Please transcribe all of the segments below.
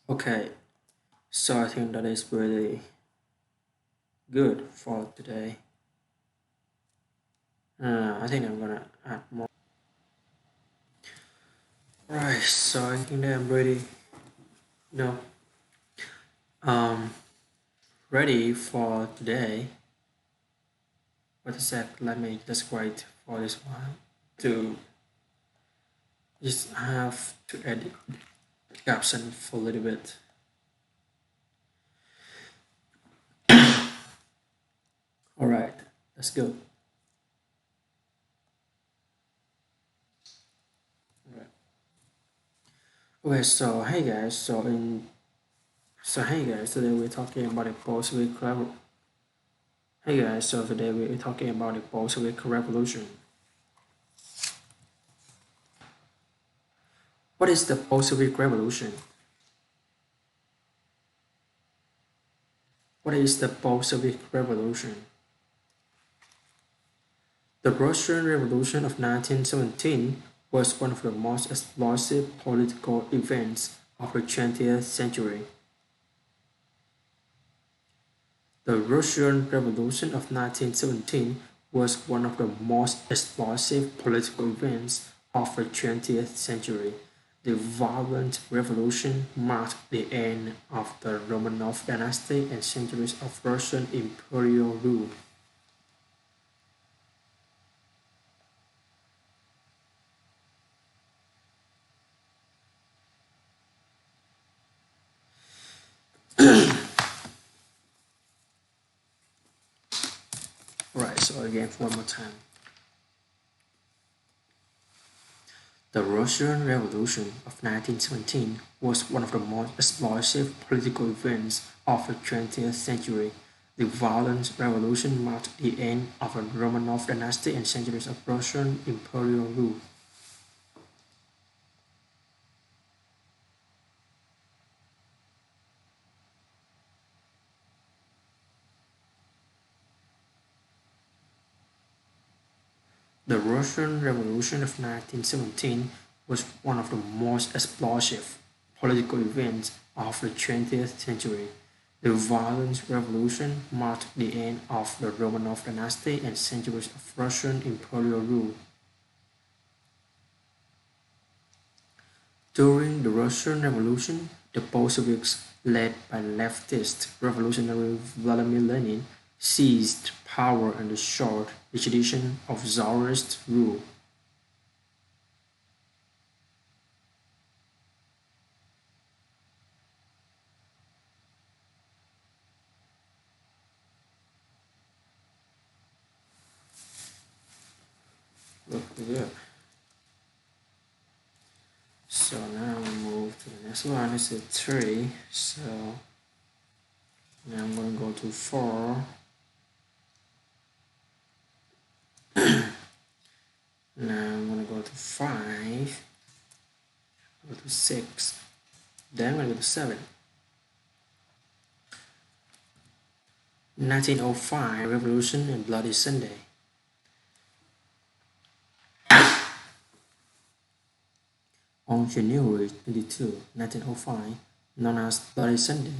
Okay, so I think that is pretty good for today. I think I'm gonna add more. Right, so I think that I'm ready. No, um, ready for today. What is that? Let me just wait for this one to just have to edit the caption for a little bit. All right, let's go. All right. Okay, so hey guys, hey guys, today we're talking about the Bolshevik revolution. Hey guys, so today we're talking about the Bolshevik Revolution. What is the Bolshevik Revolution? What is the Bolshevik Revolution? The Russian Revolution of 1917 was one of the most explosive political events of the 20th century. The Russian Revolution of 1917 was one of the most explosive political events of the 20th century. The violent revolution marked the end of the Romanov dynasty and centuries of Russian imperial rule. Right, so again, one more time. The Russian Revolution of 1917 was one of the most explosive political events of the 20th century. The violent revolution marked the end of the Romanov dynasty and centuries of Russian imperial rule. The Russian Revolution of 1917 was one of the most explosive political events of the 20th century. The violent revolution marked the end of the Romanov dynasty and centuries of Russian imperial rule. During the Russian Revolution, the Bolsheviks, led by leftist revolutionary Vladimir Lenin, seized power under short tradition of Tsarist rule. Look good. So now we move to the next one. It's a 3. So now I'm going to go to 4. Now I'm going to go to 5. Go to 6. Then I'm going to go to 7. 1905 Revolution and Bloody Sunday. On January 22, 1905, known as Bloody Sunday,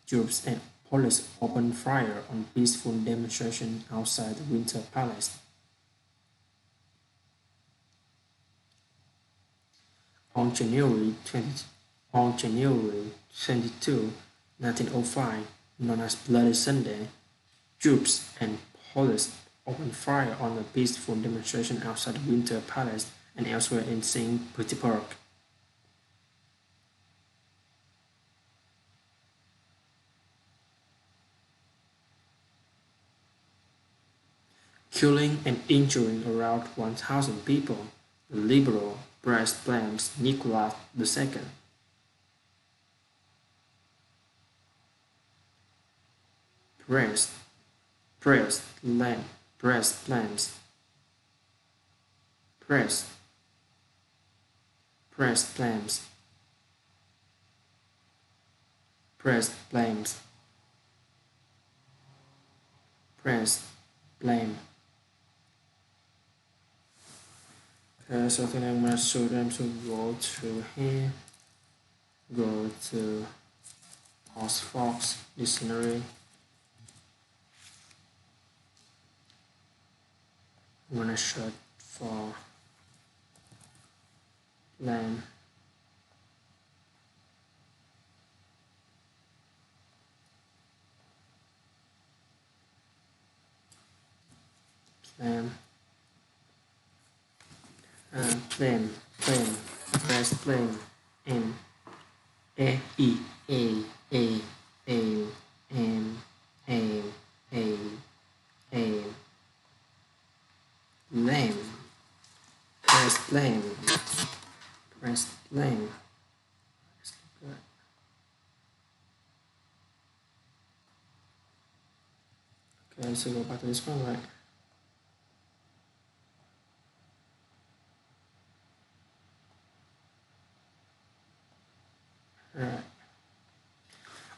troops and police opened fire on peaceful demonstration outside the Winter Palace. On January 20, on January 22, 1905, known as Bloody Sunday, troops and police opened fire on a peaceful demonstration outside the Winter Palace and elsewhere in St. Petersburg. Killing and injuring around 1,000 people, the liberal press blames Nicholas II. Press, press, land, press blames, press, press blames, press blames, press blame. Okay, so I think I'm gonna show them to go to here, go to Oxford Dictionary. I'm gonna search for lamb. Lamb. Plane. Press plane. M. A. E. A. A. A. M. A. A. A. Lamb. Press plane. Press plane. Okay, so go back to this one, right? Right.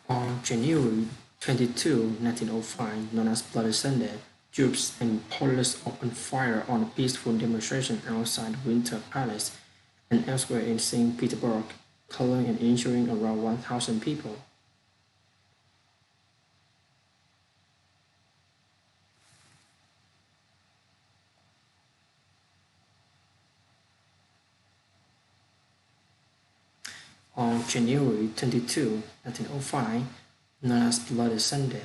On January 22, 1905, known as Bloody Sunday, troops and police opened fire on a peaceful demonstration outside Winter Palace and elsewhere in St. Petersburg, killing and injuring around 1,000 people. On January 22, 1905, known as Bloody Sunday,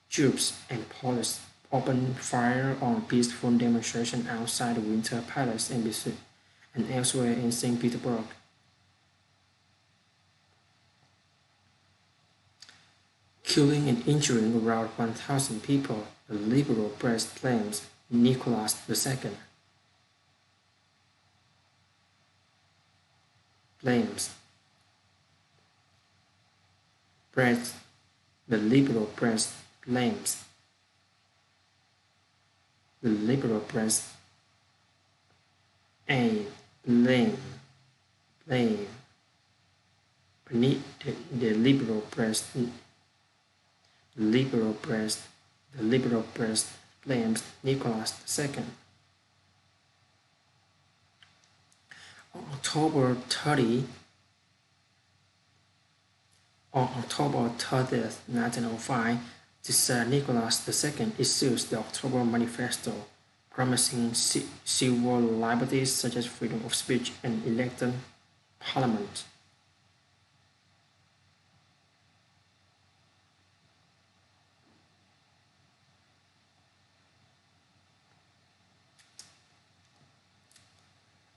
troops and police opened fire on a peaceful demonstration outside the Winter Palace and elsewhere in St. Petersburg. Killing and injuring around 1,000 people, the liberal press claims Nicholas II blames press the liberal press blames the liberal press a blame blame the liberal press liberal press the liberal press blames Nicholas II. On October 30, on October 30th, 1905, Tsar Nicholas II issues the October Manifesto, promising civil liberties such as freedom of speech and elected parliament.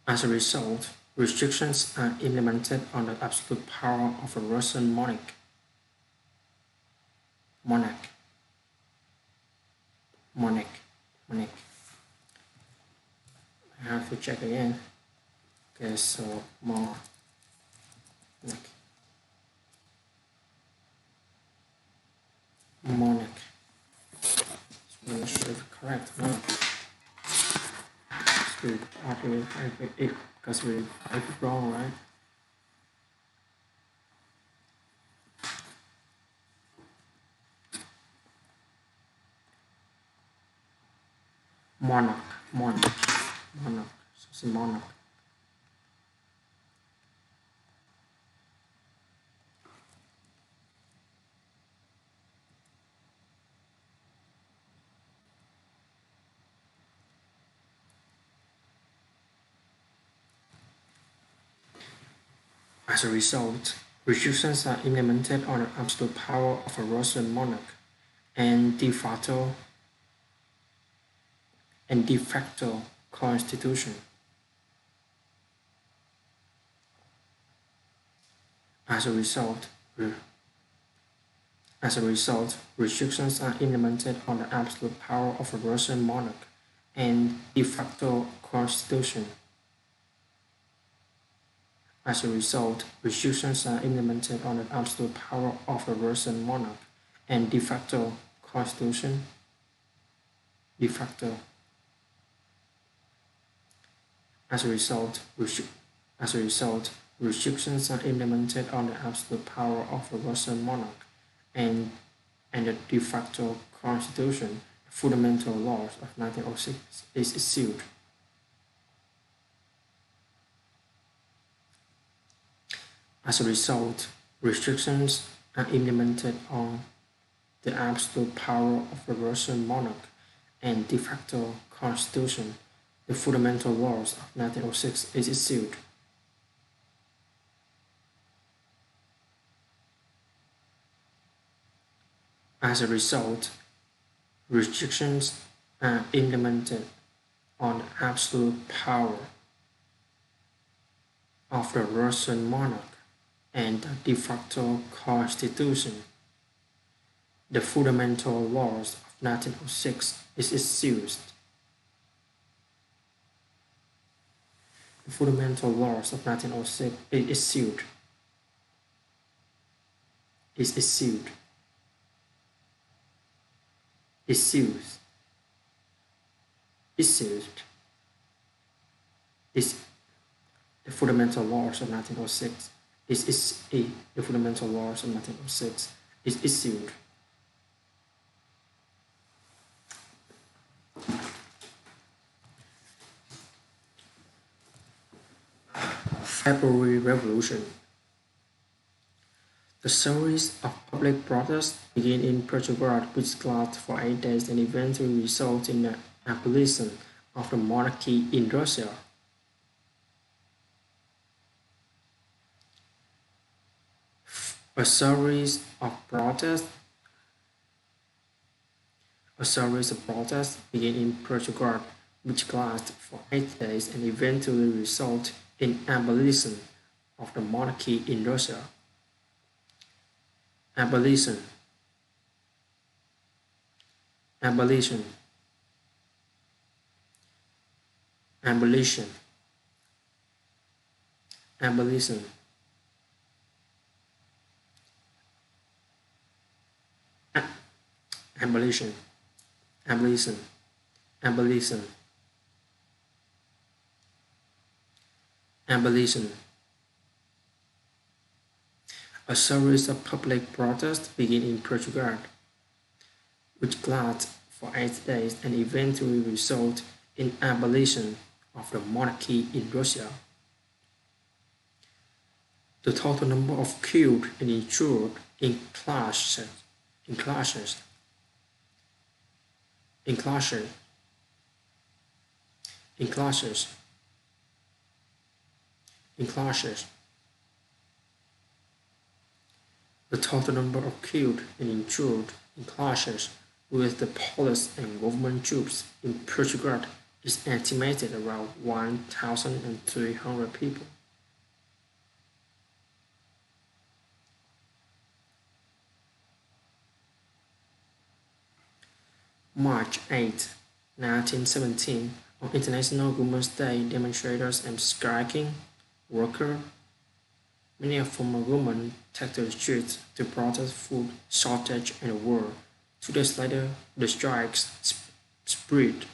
As a result, restrictions are implemented on the absolute power of a Russian monarch. Monarch. Monarch. Monarch. I have to check again. Okay, so monarch. Monarch. I'm not sure if it's correct. Monarch. Because we type it wrong, right? Monarch. Monarch. Monarch. So it's a monarch. As a result, restrictions are implemented on the absolute power of a Russian monarch and de facto constitution. As a result, restrictions are implemented on the absolute power of a Russian monarch and de facto constitution. As a result, restrictions are implemented on the absolute power of a Russian monarch and de facto constitution. De facto. As a result, restrictions are implemented on the absolute power of a Russian monarch and the de facto constitution, the fundamental laws of 1906 is issued. As a result, restrictions are implemented on the absolute power of the Russian monarch and de facto constitution. The fundamental laws of 1906 is issued. As a result, restrictions are implemented on the absolute power of the Russian monarch and the de facto constitution. The fundamental laws of 1906 is issued. The fundamental laws of 1906 is issued. Is issued. Issued. Issued. Is the fundamental laws of 1906 the fundamental laws of 1906 is issued. February Revolution. The series of public protests began in Petrograd, which lasted for 8 days and eventually resulted in the abolition of the monarchy in Russia. A series of protests began in Petrograd, which lasted for 8 days and eventually resulted in abolition of the monarchy in Russia. Abolition. Abolition. Abolition. Abolition. Abolition. Abolition. Abolition. Abolition. A series of public protests began in Petrograd, which lasted for 8 days and eventually resulted in abolition of the monarchy in Russia. The total number of killed and injured in clashes The total number of killed and injured in clashes with the police and government troops in Petrograd is estimated around 1,300 people. March 8, 1917, on International Women's Day, demonstrators and striking workers, many of former women, took to the streets to protest food shortage and war. 2 days later, the strikes spread.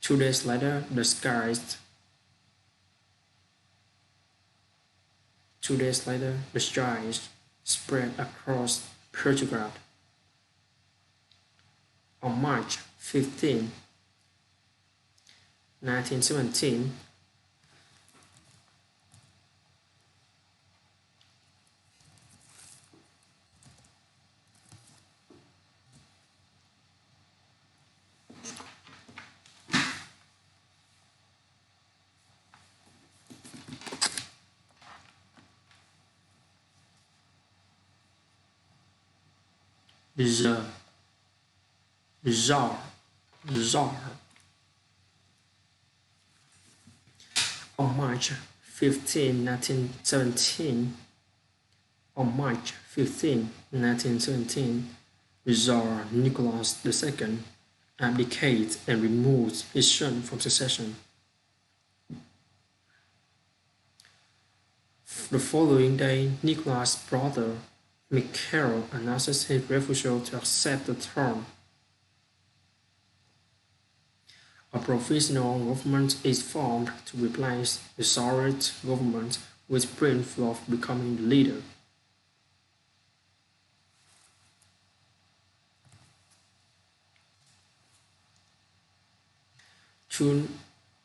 2 days later, the strikes spread across Petrograd. On March 15, 1917, the Tsar On March 15, 1917, Tsar Nicholas II abdicated and removed his son from succession. The following day, Nicholas' brother Mikhail announced his refusal to accept the throne. A provisional government is formed to replace the Tsarist government, with Prince Lvov becoming the leader.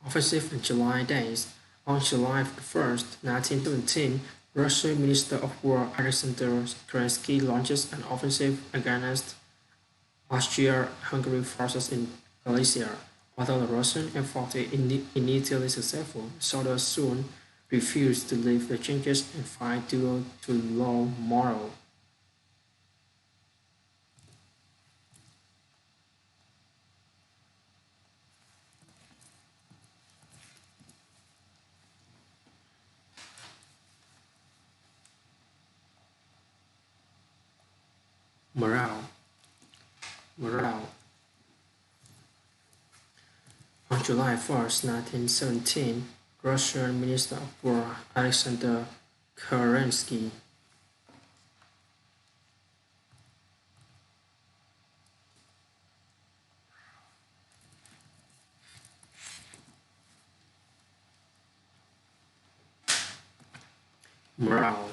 offensive in July days. On July 1st, 1917, Russian Minister of War Alexander Kerensky launches an offensive against Austria-Hungary forces in Galicia. Although the Russian effort was initially successful, soldiers soon refused to leave the trenches and fight due to low morale. Morale. Morale. On July 1st, 1917, Russian Minister of War Alexander Kerensky morale,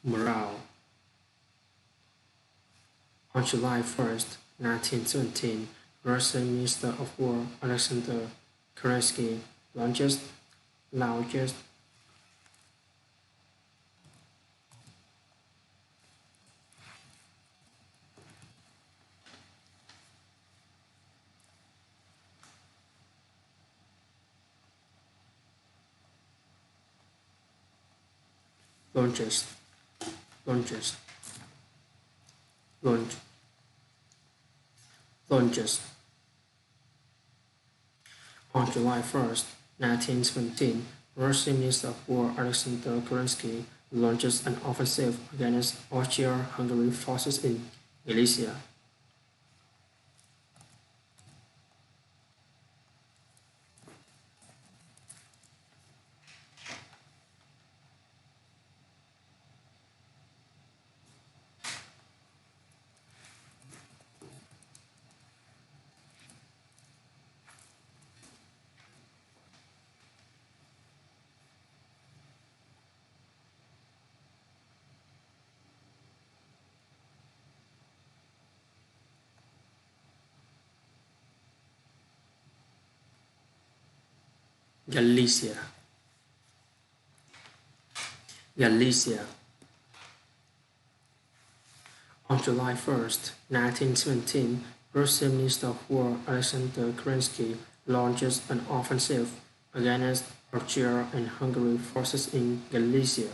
morale. On July 1st, 1917, Russian Minister of War Alexander Kerensky launches launches launches launches launch launches on July 1st, 1917, Russian Minister of War Alexander Kerensky launches an offensive against Austria-Hungary forces in Galicia. Galicia, Galicia. On July 1st, 1917, Russian Minister of War Alexander Kerensky launches an offensive against Austria and Hungary forces in Galicia.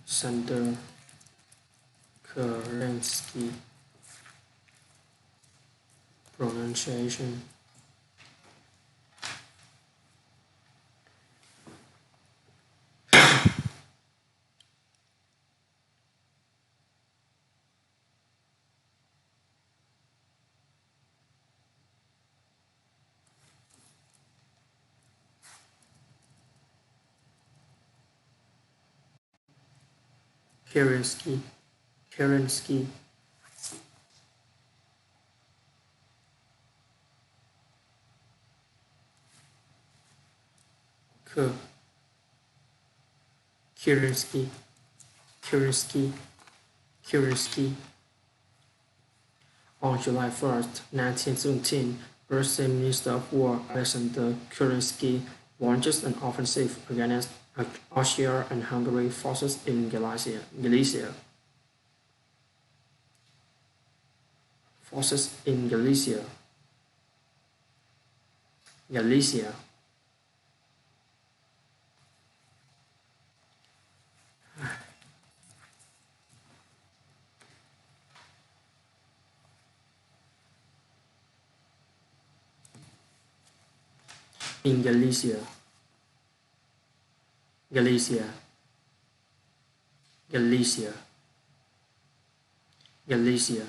Alexander Kerensky pronunciation. Kerensky, Kerensky, K, Kerensky, Kerensky, Kerensky. On July 1st, 1917, Russian Minister of War Alexander Kerensky launches an offensive against Austria and Hungary forces in Galicia. Forces in Galicia. Galicia. In Galicia. Galicia. Galicia. Galicia.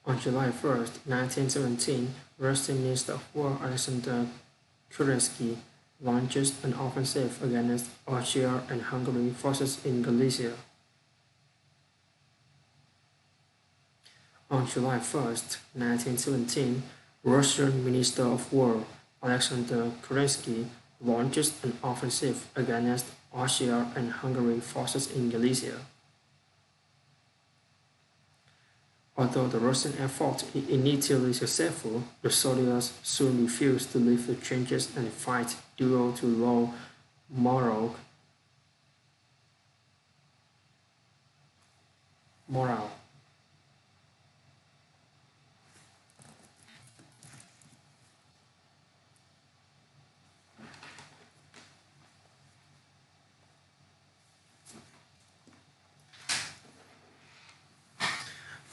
On July 1st, 1917, Russian Minister of War Alexander Kerensky launches an offensive against Austria and Hungary forces in Galicia. On July 1st, 1917, Russian Minister of War Alexander Kerensky launches an offensive against Austria and Hungary forces in Galicia. Although the Russian effort is initially successful, the soldiers soon refused to leave the trenches and fight due to low morale.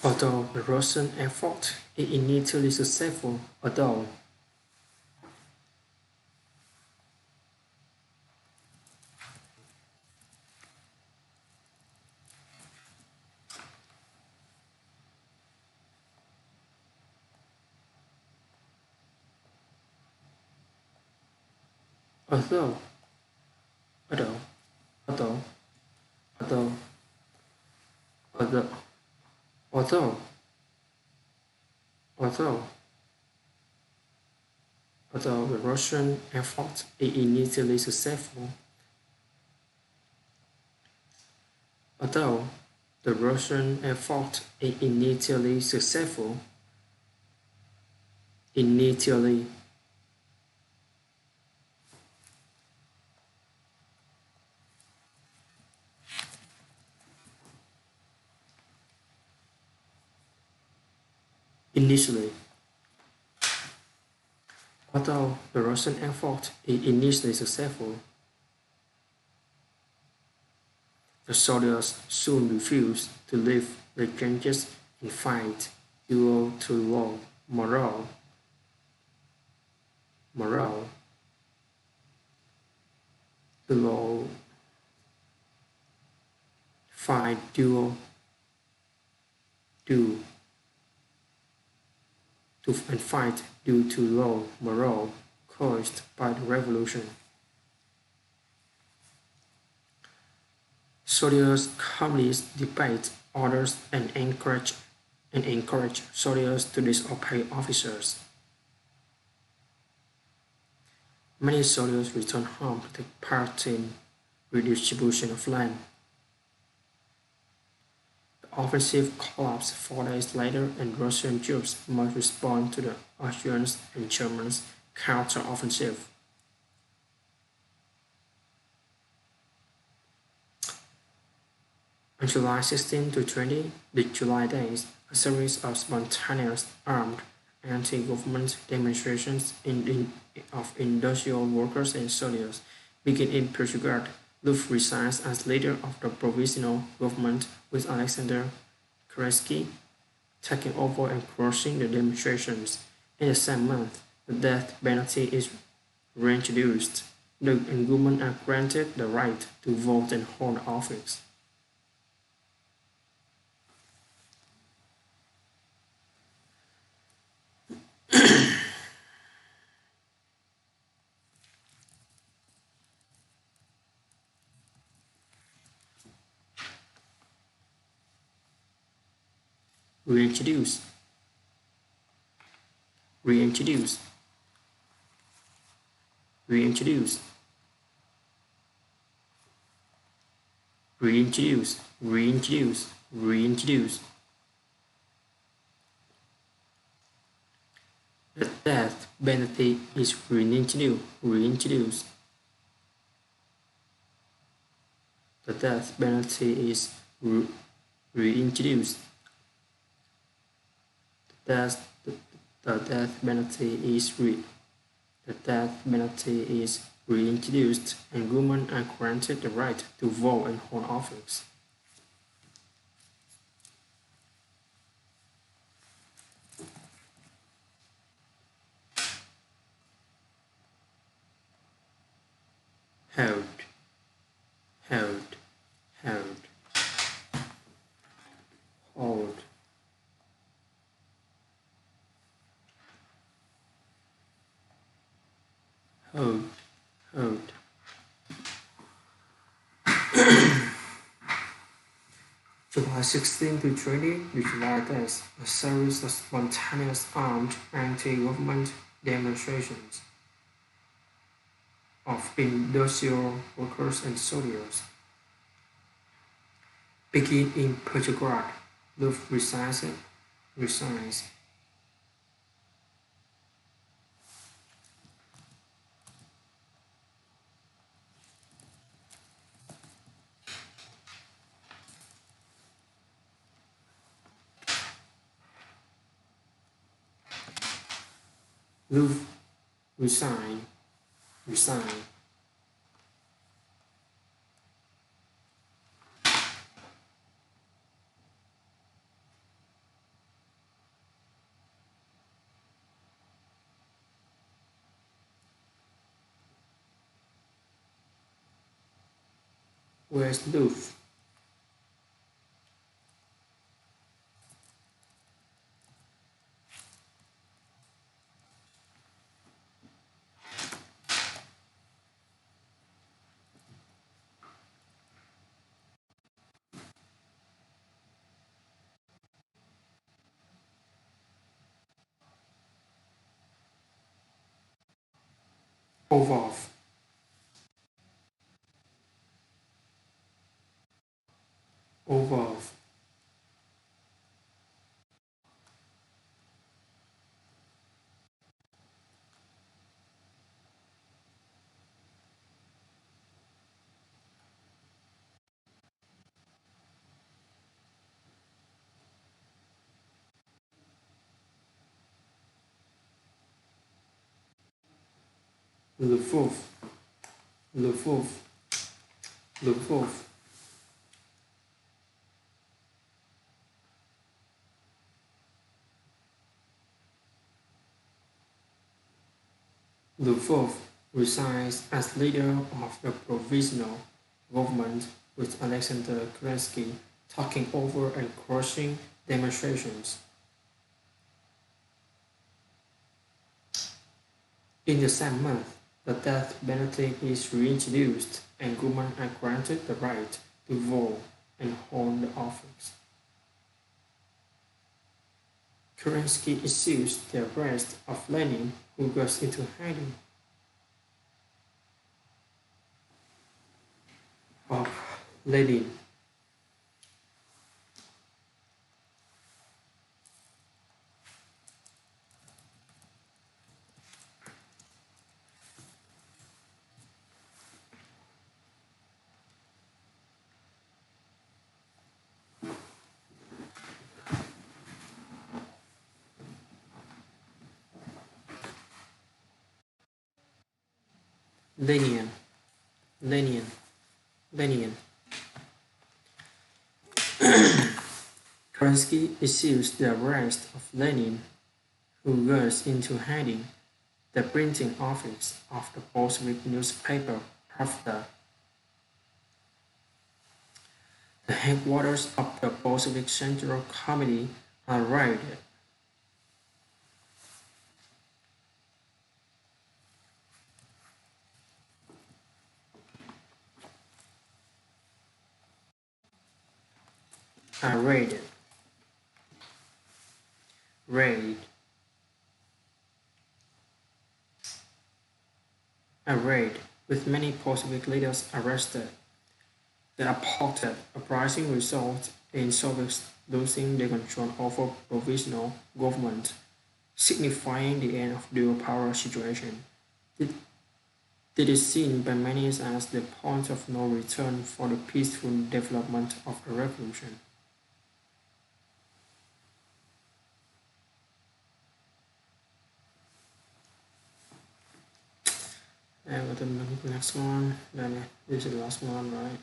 Although the Russian effort is initially successful, although, although, although, although, although, although, although, although the Russian effort is initially successful, although the Russian effort is initially successful, initially, initially, although the Russian effort is initially successful, the soldiers soon refused to leave the trenches and fight due to low morale, the low fight due and fight due to low morale caused by the revolution. Soldiers calmly debate orders and encourage soldiers to disobey officers. Many soldiers return home to take part in redistribution of land. The offensive collapsed 4 days later and Russian troops must respond to the Austrians and Germans' counter-offensive. On July 16 to 20, the July days, a series of spontaneous armed anti-government demonstrations of industrial workers and soldiers began in Petrograd. Luft resigns as leader of the provisional government with Alexander Kerensky taking over and crushing the demonstrations. In the same month, the death penalty is reintroduced. And women are granted the right to vote and hold office. Reintroduce, reintroduce, reintroduce, reintroduce, reintroduce, reintroduce. The death penalty is reintroduced, reintroduced. The death penalty is reintroduced. Death, the, the death penalty is the death penalty is reintroduced, and women are granted the right to vote and hold office. Held, held, held, hold, hold, hold. July 16 to 20, the July days, a series of spontaneous armed anti-government demonstrations of industrial workers and soldiers. Begin in Petrograd, Luft resigns. Luft resign. Where's Luft? Overoff. Overoff. Lvov. Lvov. Lvov. Lvov resigns as leader of the provisional government with Alexander Kerensky taking over and crushing demonstrations. In the same month, the death penalty is reintroduced and women are granted the right to vote and hold the office. Kerensky issues the arrest of Lenin, who goes into hiding. Of Lenin. Lenin. Lenin. Lenin. Kerensky issues the arrest of Lenin, who goes into hiding. The printing office of the Bolshevik newspaper Pravda, the headquarters of the Bolshevik Central Committee, are raided. Are raided. Raid. A raid, with many Bolshevik leaders arrested. The reported uprising resulted in Soviets losing their control over provisional government, signifying the end of dual power situation. It, it is seen by many as the point of no return for the peaceful development of the revolution. And with the next one, then this is the last one, right?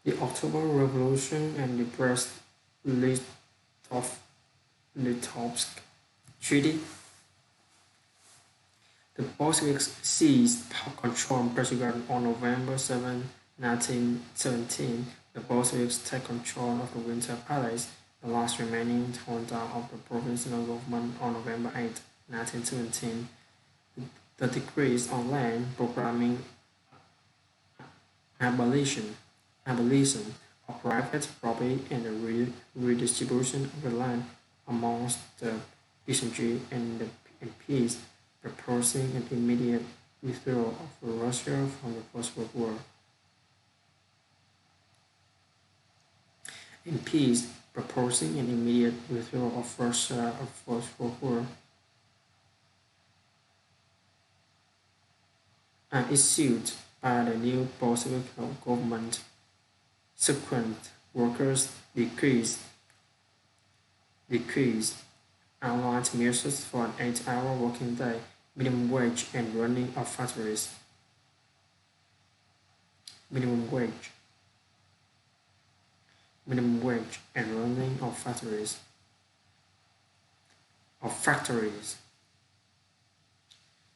The October Revolution and the Brest-Litovsk Treaty. The Bolsheviks seized control of Petrograd on November 7, 1917. The Bolsheviks take control of the Winter Palace, the last remaining junta of the provisional government, on November 8, 1917. The decrees on land proclaiming abolition, abolition of private property and the redistribution of the land amongst the decency and peace, proposing an immediate withdrawal of Russia from the First World War. In peace, proposing an immediate withdrawal of Russia of First World War, and issued by the new Bolshevik government. Subsequent workers' decrees outlined measures for an 8-hour working day, minimum wage, and running of factories. Minimum wage, and running of factories.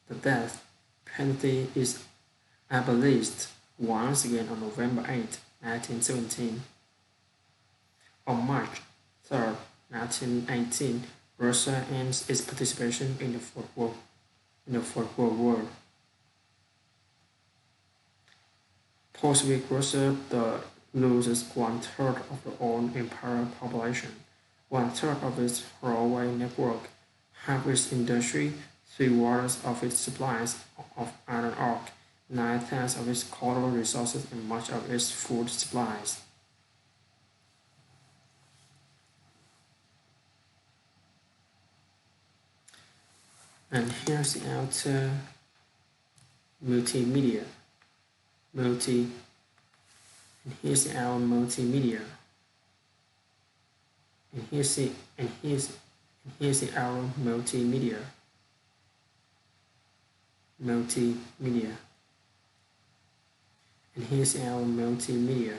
The death penalty is abolished once again on November 8, 1917. On March 3, 1918, Russia ends its participation in the Fourth World War. Post-Soviet Russia loses one-third of the old imperial population, one-third of its railway network, half its industry, three-quarters of its supplies of iron ore, nine-tenths of its coal resources, and much of its food supplies. And here's the outer multimedia. And here's our multimedia. And here's our multimedia. And here's our multimedia.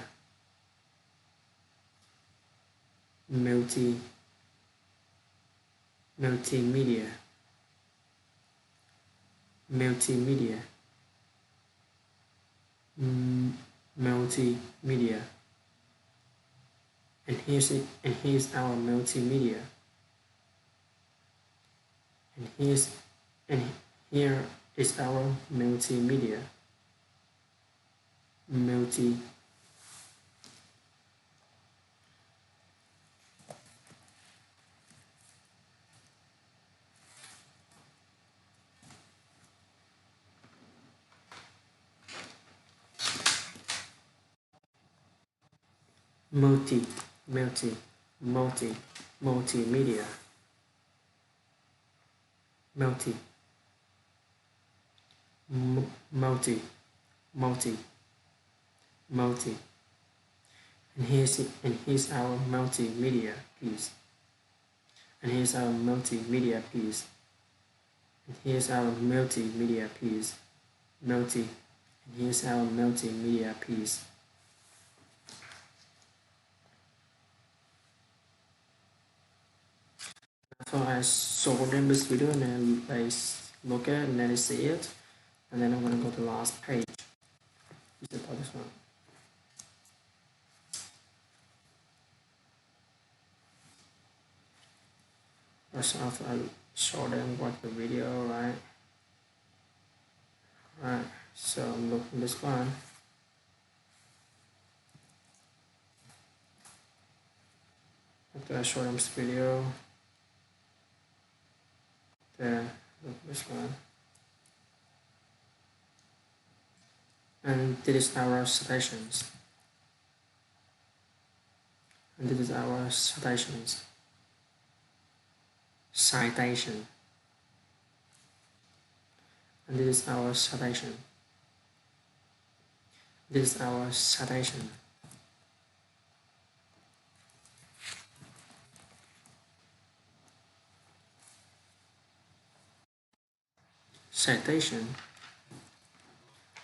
Multimedia. And here's our multimedia. And here is our multimedia. Multimedia. Multi. And here's our multimedia piece. And here's our multimedia piece. And here's our multimedia piece. And here's our multimedia piece. So I showed them this video and then I look at it and then I see it. And then I'm gonna go to the last page. This is this one. First after I show them what the video, right? Right, so I'm looking this one. After I show them this video, then look this one. And this is our citations. And this is our citations. Citation. And this is our citation. This is our citation. Citation.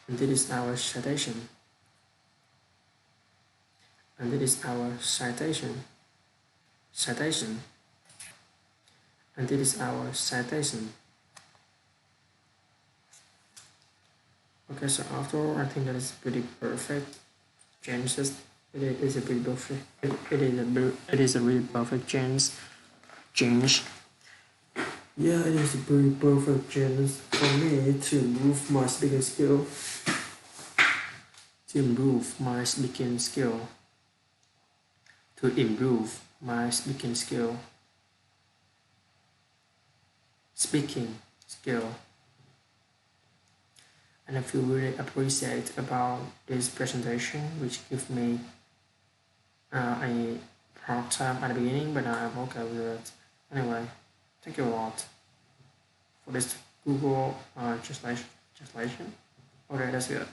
And this is our citation. And this is our citation. Citation. And this is our citation. Okay, so after all, I think that is pretty perfect. Genesis, it is a pretty perfect. It is a really perfect change. Yeah, it is a pretty perfect chance for me to improve my speaking skill. To improve my speaking skill. speaking skill. And I feel really appreciate about this presentation, which give me a hard time at the beginning, but now I'm okay with it. Anyway, thank you a lot for this Google translation. Okay, that's good.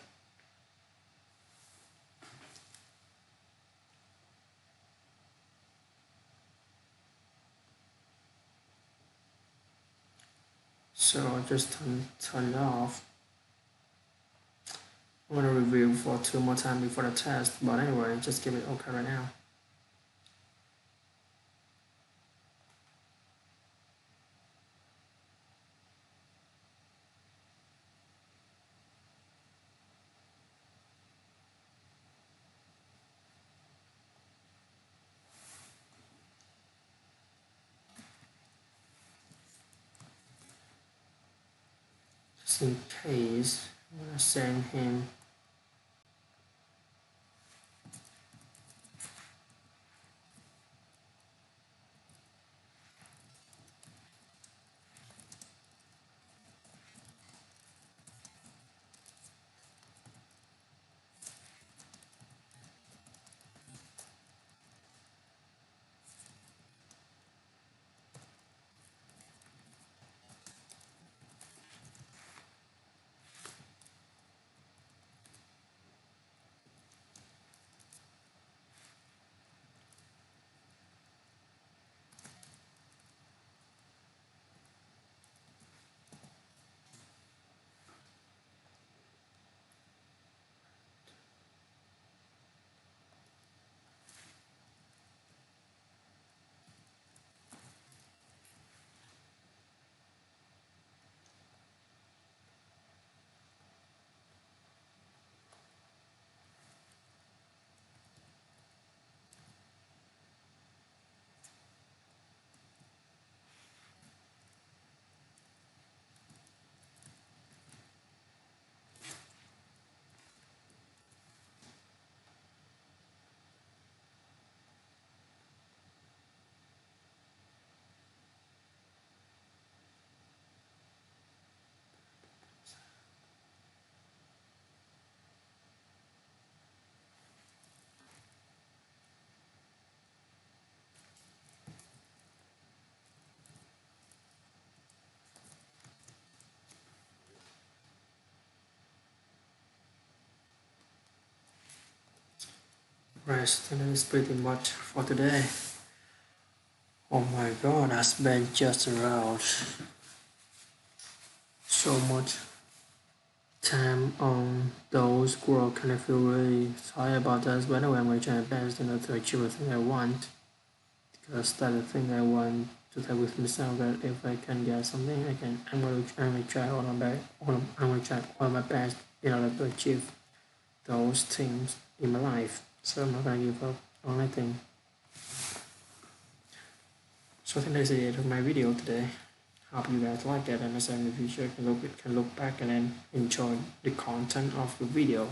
So just turn it off. I'm gonna review for 2 more times before the test, but anyway, just give it okay right now. Just in case, I'm gonna send him. Rest, and that is pretty much for today. Oh my god, I spent just around so much time on those work, and I feel really sorry about that. But anyway, I'm going to try my best to achieve everything I want, because that's the thing I want to tell with myself, that if I can get something, I'm going to try all my best. I'm going to try all my best in order to achieve those things in my life. So I'm not going to give up on anything. So I think that's the end of my video today. Hope you guys like it, and as in the future can look back and then enjoy the content of the video.